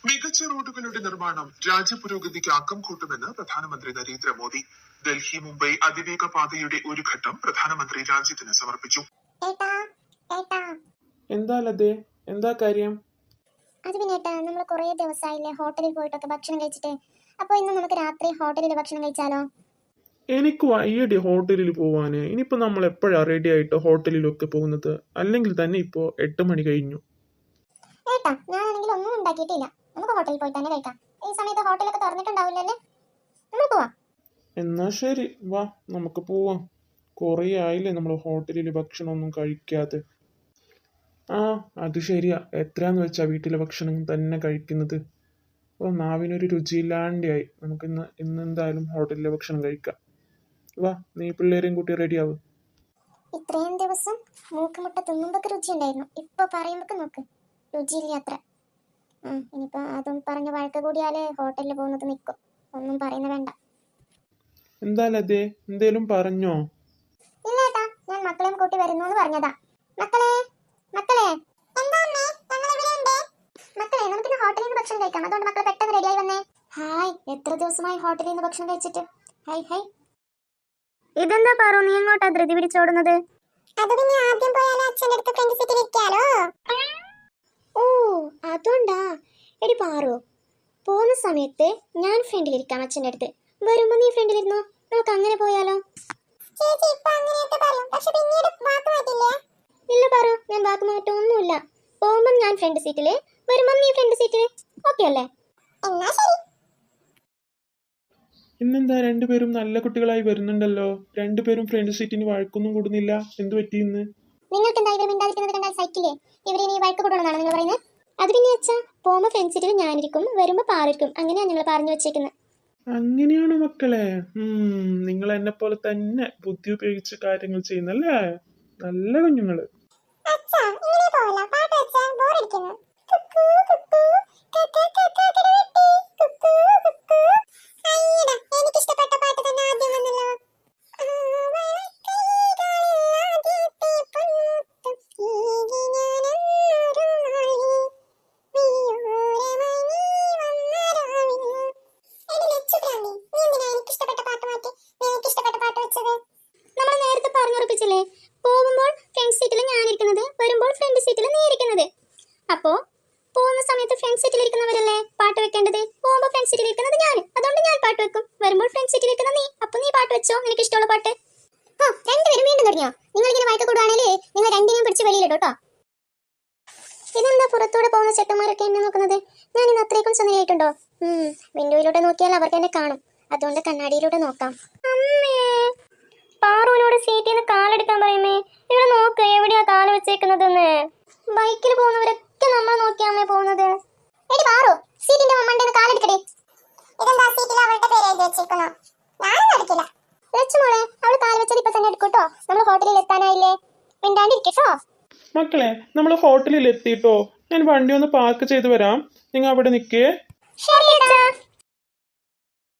മികച്ച റോഡുകളുടെ നിർമ്മാണം രാജ്യപുരോഗതിക്ക് ആക്കം കൂട്ടുമെന്ന് പ്രധാനമന്ത്രി നരേന്ദ്രമോദി. ഡൽഹി മുംബൈ അതിവേഗ പാതയുടെ ഒരു ഘട്ടം പ്രധാനമന്ത്രി രാജ്യത്തിന് സമർപ്പിച്ചു. എന്താ കാര്യം? അത് പിന്നെ നമ്മൾ കുറേ ദിവസമായില്ലേ ഹോട്ടലിൽ പോയിട്ടൊക്കെ ഭക്ഷണം കഴിച്ചിട്ട്. അപ്പോൾ ഇന്ന് നമുക്ക് രാത്രി ഹോട്ടലിൽ ഭക്ഷണം കഴിച്ചാലോ? എനിക്ക് വയ്യടി ഹോട്ടലിൽ പോവാന്. ഇനിയിപ്പോ നമ്മൾ എപ്പോഴാ റെഡി ആയിട്ട് ഹോട്ടലിലൊക്കെ പോകുന്നത്? അല്ലെങ്കിൽ തന്നെ ഇപ്പോ 8 മണി കഴിഞ്ഞു. ഏട്ടാ, ഞാനാണെങ്കിൽ ഒന്നും ഉണ്ടാക്കിയിട്ടില്ല. നമുക്ക് ഹോട്ടലിൽ പോയി തന്നെ കഴിക്കാം. ഈ സമയത്ത് ഹോട്ടലൊക്കെ തുറന്നിട്ടുണ്ടാവില്ലല്ലേ? നമ്മൾ പോവാം. എന്നാ ശരി, വാ നമുക്ക് പോവാം. കുറേ ആയില്ലേ നമ്മൾ ഹോട്ടലിൽ ഭക്ഷണമൊന്നും കഴിക്കാതെ. അത് ശരിയാ. എത്രയാന്ന് വെച്ചാ വീട്ടിലെ ഭക്ഷണം തന്നെ കഴിക്കുന്നത്. അപ്പോൾ നാവിനൊരു രുചിയില്ലാണ്ടായി. നമുക്കിന്ന് എന്തായാലും ഹോട്ടലിലെ ഭക്ഷണം കഴിക്കാം. വാ, നീ പിള്ളേരെയും കൂട്ടി റെഡിയാവും. ഇത്രയും ദിവസം മൂക്കുമുട്ട തിന്നുമ്പൊക്കെ രുചി ഉണ്ടായിരുന്നു. ഇപ്പൊ പറയുമ്പോ നോക്ക്, രുചിയില്ല അത്ര. ഇനിയിപ്പോ അതും പറഞ്ഞ വഴക്ക് കൂടിയാലേ ഹോട്ടലിൽ പോകുന്നത് നിൽക്കും. ഒന്നും പറയുന്ന വേണ്ട. എന്തായാലും എന്തേലും പറഞ്ഞോ? ഇല്ല ഏട്ടാ, ഞാൻ മക്കളെയും കൂട്ടി വരുന്നു എന്ന് പറഞ്ഞതാ. മക്കളെ മക്കളെ മക്കളെ, നമുക്കിന്ന് ഹോട്ടലിൽ നിന്ന് ഭക്ഷണം കഴിക്കാം. അതുകൊണ്ട് മക്കളെ പെട്ടെന്ന് റെഡിയായി വന്നേ. ഹായ്, എത്ര ദിവസമായി ഹോട്ടലിൽ നിന്ന് ഭക്ഷണം കഴിച്ചിട്ട്. Hi hi. ഇതെന്താ പറു, നീ എങ്ങോട്ടാ ധൃതി പിടിച്ചോടുന്നത്? അത് പിന്നെ ആദ്യം പോയാലോ അച്ഛൻ്റെ അടുത്ത് ഫ്രണ്ട് സീറ്റിൽ ഇരിക്കാലോ. ഓ, അതുകൊണ്ടാ. എടി പാറു, പോകുന്ന സമയത്ത് ഞാൻ ഫ്രണ്ടിലിരിക്കാം അച്ഛൻ്റെ അടുത്ത്. വരുമ്പോ നീ ഫ്രണ്ടിലിരുന്നോ. നമുക്ക് അങ്ങനെ പോയാലോ? ഇല്ല പാറു, ഞാൻ വാക്ക് മാറ്റമൊന്നുമില്ല. പോകുമ്പം ഞാൻ ഫ്രണ്ട് സീറ്റില്, വരുമ്പം നീ ഫ്രണ്ട് സീറ്റില്. ഓക്കെ അല്ലേ? എന്നാ ശരി. ഇന്നെന്താ രണ്ടുപേരും നല്ല കുട്ടികളായി വരുന്നുണ്ടല്ലോ. രണ്ടുപേരും ഫ്രണ്ട് സീറ്റിന് വഴക്കൊന്നും കൂടുന്നില്ല. എന്ത് പറ്റി ഇന്ന്? നിങ്ങൾക്ക് എന്താ ഇവർ മിണ്ടാതിരിക്കുന്നത് കണ്ടാൽ സൈക്കിളേ? ഇവരെ നീ വഴക്ക് കൂടണമെന്നാണ് നിങ്ങൾ പറയുന്നത്? അത് പിന്നെ അച്ഛാ, പോകുമ്പോൾ ഫ്രണ്ട് സീറ്റിൽ ഞാനിരിക്കും, വരുമ്പോൾ പാറിരിക്കും. അങ്ങനെയാണ് ഞങ്ങൾ പറഞ്ഞു വെച്ചേക്കുന്നത്. അങ്ങനെയാണോ മക്കളെ? നിങ്ങൾ എന്നെ പോലെ തന്നെ ബുദ്ധി ഉപയോഗിച്ച് കാര്യങ്ങൾ ചെയ്യുന്നല്ലേ. നല്ല കുഞ്ഞുങ്ങള്. പോകുമ്പോൾ ഫ്രണ്ട് സീറ്റിൽ ഞാനിരിക്കുന്നത്, വരുമ്പോൾ ഫ്രണ്ട് സീറ്റിൽ നീ ഇരിക്കുന്നത്. അപ്പോ പോകുന്ന സമയത്ത് ഫ്രണ്ട് സീറ്റിൽ ഇരിക്കുന്നവരല്ലേ പാട്ട് വെക്കേണ്ടത്. പോകുമ്പോൾ ഫ്രണ്ട് സീറ്റിൽ ഇരിക്കുന്നത് ഞാൻ, അതുകൊണ്ട് ഞാൻ പാട്ട് വെക്കും. വരുമ്പോൾ ഫ്രണ്ട് സീറ്റിൽ ഇരിക്കുന്ന നീ, അപ്പൊ നീ പാട്ട് വെച്ചോ, നിനക്ക് ഇഷ്ടമുള്ള പാട്ട്. രണ്ടുപേരും വീണ്ടും തുടങ്ങിയോ? നിങ്ങൾ ഇങ്ങനെ വഴക്ക് കൂടുവാണെങ്കിൽ നിങ്ങൾ രണ്ടിനെയും പിടിച്ച് വെളിയിലിട്ടോ കേട്ടോ. ഇതെന്താ പുറത്തൂടെ പോകുന്ന ചെക്കന്മാരൊക്കെ എന്നെ നോക്കുന്നത്? ഞാൻ ഇന്ന് അത്രയ്ക്കും സുന്ദരിയായിട്ടുണ്ടോ? വിൻഡോയിലൂടെ നോക്കിയാൽ അവർക്ക് എന്നെ കാണും. അതുകൊണ്ട് കണ്ണാടിയിലൂടെ നോക്കാം. അമ്മേ, പാറുവിനോട് സീറ്റിൽ നിന്ന് കാലെടുക്കാൻ പറയുമേ. ഇവിടെ നോക്ക്, എവിടെയാ കാല് വെച്ചേക്കുന്നതെന്ന്. ബൈക്കിൽ പോകുന്നവരൊക്കെ നമ്മൾ നോക്കിയാമേ പോകുന്നത്. എടി പാറു, സീറ്റിന്റെ മണ്ടേന്ന് കാലെടുക്കടി. ഇതെന്താ സീറ്റിൽ അവളുടെ പേര് എഴുതി വെച്ചിരിക്കുന്നു? ഞാനൊന്നും എടുക്കില്ല. ലച്ചുമോളെ, അവൾ കാല് വെച്ചത് ഇപ്പൊ തന്നെ എടുക്കൂട്ടോ. നമ്മൾ ഹോട്ടലിൽ എത്താനായില്ലേ, മിണ്ടാണ്ടിരിക്കട്ടോ. മക്കളെ, നമ്മൾ ഹോട്ടലിൽ എത്തിട്ടോ. ഞാൻ വണ്ടി ഒന്ന് പാർക്ക് ചെയ്ത് വരാം. നിങ്ങൾ അവിടെ നിൽക്കേ. ശരി.